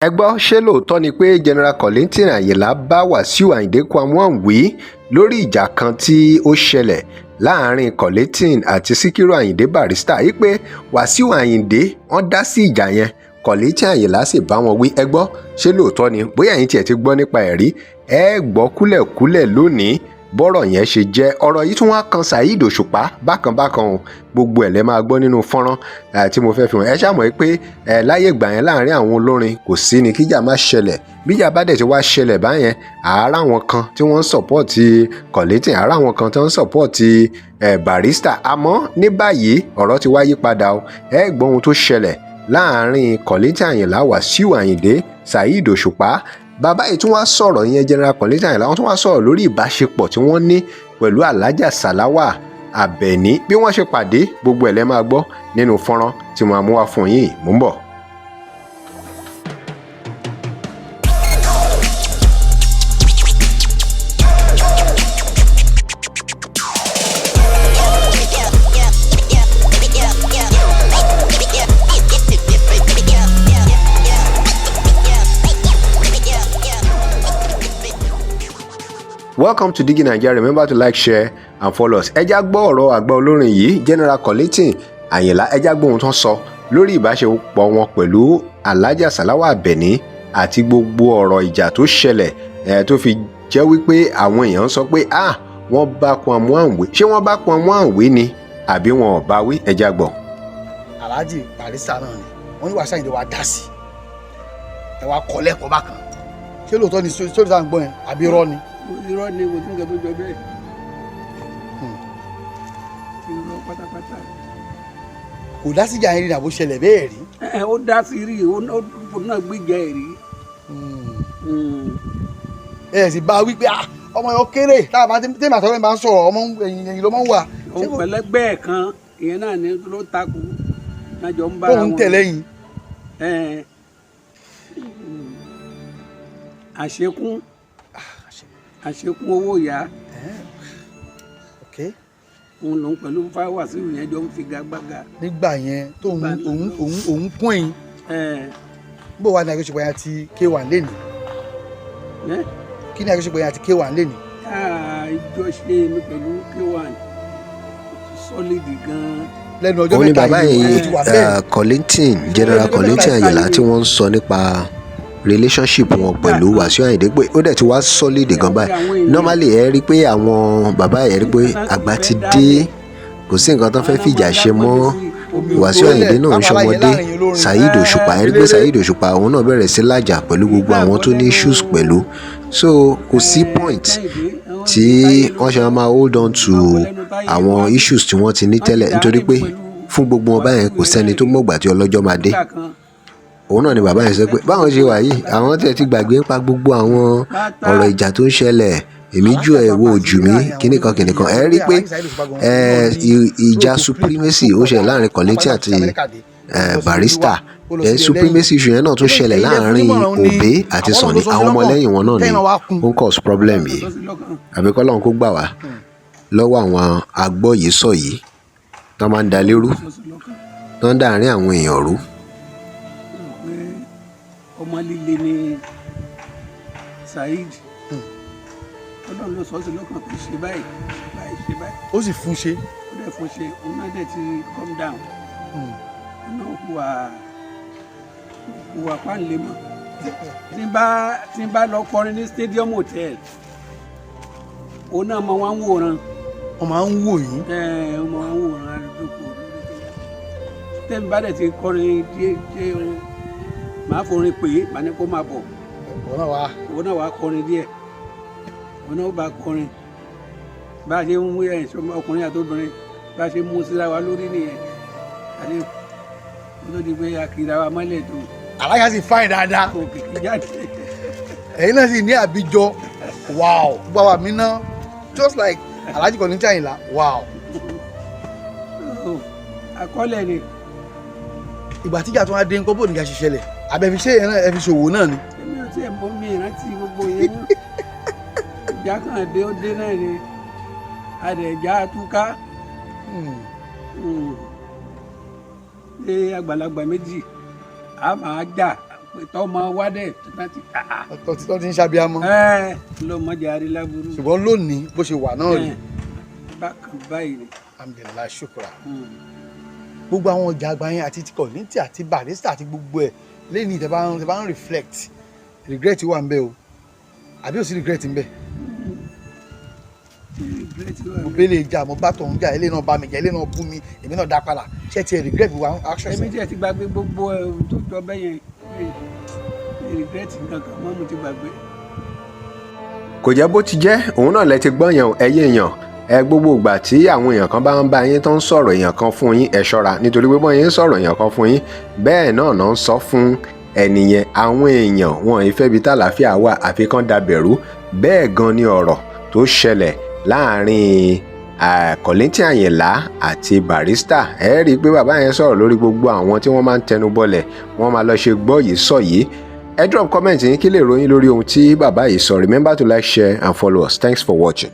ẹ gbọ́ ṣé lóòótọ́ ni pé General Kolington Ayinle bá Wasiu Ayinde wí lórí ìjà kan tí ó ṣẹlẹ̀ láàrin Kolington àti Sikiru Ayinde Barister yìí pé Wasiu Ayinde wọ́n dá sí ìjà yẹn Kolington Ayinle sì bá wọn wí. ẹ gbọ́ ṣé lóòótọ́ ni bóyá ẹ̀yin tiẹ̀ ti gbọ́ nípa ẹ̀rí ẹ gbọ́ kúlẹ̀kúlẹ̀ lónìí bọ́rọ̀ yẹn ṣe jẹ́. ọ̀rọ̀ yìí tún wá kan Saheed Òṣùpá bákan o gbogbo ẹ̀ lẹ́ máa gbọ́ nínú fọ́nrán tí mo fẹ́ fi hàn. ẹ ṣàmọ̀ pé láyé ìgbà yẹn láàrin àwọn olórin kò sí ni kíjà má ṣẹlẹ̀ bíjà bá dẹ̀ ti wá ṣẹlẹ̀ báyẹn àárá wọn kan tí wọ́n ń sọ̀pọ̀tì Kolington àárá wọn kan tí wọ́n ń sọ̀pọ̀tì Barister. àmọ́ ní báyìí ọ̀rọ̀ ti wá yí padà o ẹ gbọ́ ohun tó ṣẹlẹ̀ láàrin Kolington Ayinle Wasiu Ayinde Saheed Òṣùpá. Bàbá yìí tún wá sọ̀rọ̀ ìyẹn General Kolington Ayinle wọ́n tún wá sọ̀rọ̀ lórí ìbáṣepọ̀ tí wọ́n ní pẹ̀lú Alhaja Salawa Abeni bí wọ́n ṣe pàdé gbogbo ẹ̀ lẹ́ máa gbọ́ nínú fọ́nrán tí mo mú wá fún yín mò ń bọ̀. Welcome to Digi Nigeria. Remember to like, share and follow us. ẹ já gbọ́ ọ̀rọ̀ àgbà olórin yìí General Kolington Ayinle ẹ já gbọ́ ohun tó ń sọ lórí ìbáṣepọ̀ wọn pẹ̀lú Alhaja Salawa Abeni àti gbogbo ọ̀rọ̀ ìjà tó ṣẹlẹ̀ tó fi jẹ́ wípé àwọn èèyàn sọ pé wọ́n bá Kwan Mwanwe ṣé wọ́n bá Kwan Mwanwe ni àbí wọn ò bá wí ẹ já gbọ́. Alhaji Barister náà ni wọ́n ní Wasiu Ayinde wa dá sí ẹ wá kọ́ lẹ́kọ̀ọ́ bákan ṣé lóòótọ́ ni sórí sáà ń gbọ́ yẹn àbí irọ́ ni. irọ́ ni kò sí nǹkan tó jọ bẹ́ẹ̀. irọ́ pátápátá. kò dá síjà yẹn rí àbó ṣẹlẹ̀ bẹ́ẹ̀ rí. ó dá sí rí ó náà gbéjà ẹ̀ rí. ẹ sì bá a wí pé ọmọ yẹn ó kéré táwọn máa tẹ́lẹ̀ àtọ́wé máa ń sọ̀rọ̀ ọmọ ẹ̀yìn ló máa ń wà. òun pẹ̀lẹ́gbẹ́ ẹ̀ kan ìyẹn náà ni ló takò náà jọ ń bára wọn. òun tẹ̀lé yìí. àṣekún owó ìyá òun lòun pẹ̀lú Wasiu yẹn jọ ń figagbága. nígbà yẹn tó òun kún yín bó wà ní àjọṣepọ̀ yẹn àti K1 lẹ́nu kí ni àjọṣepọ̀ yẹn àti K1 lẹ́nu. ìjọṣe mi pẹ̀lú K1 sọ́lídì gan-an. lẹ́nu ọjọ́ mẹ́ta yìí bàbá yìí Kolington General Kolington Ayinle tí wọ́n ń sọ nípa relationship wọn pẹ̀lú Wasiu Ayinde pé ó dẹ̀ ti wá solid gan báyìí. Normally ẹ rí pé àwọn bàbá ẹ̀ rí pé àgbà ti dé kò sí nǹkan tó fẹ́ fìjà ṣe mọ́ Wasiu Ayinde náà ń ṣọmọdé. Saheed Òṣùpá ẹ rí pé Saheed Òṣùpá òun náà bẹ̀rẹ̀ sí lájà pẹ̀lú gbogbo àwọn tó ní issues pẹ̀lú so kò sí point tí wọ́n ṣe máa hold on to àwọn issues tí wọ́n ti ní tẹ́lẹ̀ nítorí pé fún gbogbo wọn báyẹn kò sẹ́ni tó mọ̀gbà tí ọlọ́jọ́ máa dé. òun náà ni bàbá yẹn sọ pé báwọn ṣe wà yìí àwọn tẹ̀ ti gbàgbé nípa gbogbo àwọn ọ̀rọ̀ ìjà tó ń ṣẹlẹ̀ èmi jù ẹ̀ wo jù mí kíníkan ẹ rí i pé ìjà supremacy ó ṣẹlẹ̀ láàrin Kolington àti Barister supremacy issue yẹn náà tún ṣẹlẹ̀ láàrin Obe àti Sunny àwọn ọmọlẹ́yìn wọn náà ni ó ń cause problem yìí àbí kọ́lọ́run kó gbà wá lọ́wọ́ àwọn agbọ́ yìí sọ yìí tó máa ń da lérú tó ń dàárín àwọn èèyàn rú. ọmọ líle ni Saheed Ọlọ́run ló sọ sí lọ́kàn pé ṣe báyìí ṣe báyìí. ó sì fún ṣe. ó dẹ̀ fún ṣe òun náà dẹ̀ ti calm down. ọ̀nà hùwà pàǹlẹ̀ mọ́. tí n bá lọ kọrin ní Stadium Hotel òun náà máa ń wòran. wọ́n máa ń wò yín. wọ́n máa ń wòran àdúgbò tẹ́mi bá dẹ̀ ti kọrin díẹ̀ màá forin pè é màá ní kó máa bọ̀. òun náà wàá kọrin díẹ̀ òun náà bá kọrin bá a ṣe ń mú ọkùnrin àti obìnrin bá a ṣe mú síra wa lórí nìyẹn àti tó di pé akira wa mọ́lẹ̀ tó. aláya sì fáìn dáadáa. kò kìkì jáde. ẹ̀yin náà sì ní àbíjọ wow gbọ́ wa mí ná just like Alhaji Kolington Ayinle wow. àkọọ́lẹ̀ ni. ìgbà tíjà tó wá dé ńkọ́ bó ní ká ṣe ṣẹlẹ̀ àbẹ̀fi ṣé yẹn náà ẹ fi ṣòwò náà ni. èmi ò tí ẹ̀ mọ̀ mi ìrántí gbogbo yẹn náà ìjà kan dé ó dé náà ni àdẹ̀já túká ṣe àgbàlagbà méjì a máa jà tọmọ wádẹ tó ti ń ṣàbíamọ. ló mọjà àrí láburú. ṣùgbọ́n lónìí bó ṣe wà náà rí. bákan báyìí ni. alhamdulilayi ṣukura. gbogbo àwọn ọjà àgbà yẹn àti Kolington àti Barister àti gbogbo ẹ̀ lẹ́yìn ìtẹ̀ bá ń reflect regret wà ń bẹ o àbí ò sí regret ń bẹ. mo bẹ́lẹ̀ ìjà mo bá tọ̀hún jà ilé náà bá mi jà ilé náà bú mi èmi náà dá padà ṣé ti regret wa action. èmi tí ẹ ti gbàgbé gbogbo tó jọ bẹ́yẹn regret kankan mọ́ mo ti gbàgbé. kò jẹ́ bó ti jẹ́ òun náà lẹ ti gbọ́ yẹn ẹyẹ èèyàn ẹ gbogbo ìgbà tí àwọn èèyàn kan bá ń bá yín tó ń sọ̀rọ̀ èèyàn kan fún yín ẹ ṣọ́ra nítorí pé bọ́n yín ń sọ̀rọ̀ èèyàn kan fún yín bẹ́ẹ̀ náà náà ń sọ fún ẹnìyẹn àwọn èèyàn wọn ìfẹ́ bíi tàlàáfíà wà àfi kán dabẹ̀rú bẹ́ẹ̀ gan ni ọ̀rọ̀ tó ṣẹlẹ̀ láàrin Kolington Ayinle àti Barister ẹ rí i pé bàbá yẹn sọ̀rọ̀ lórí gbogbo àwọn tí wọ́n máa ń tẹnu bọlẹ̀ wọ́n máa lọ ṣe gbọ́ yìí sọ yìí ẹ drop comment yín kí lè ròyìn lórí ohun tí bàbá yìí sọ. Remember to like, share and follow us. Thanks for watching.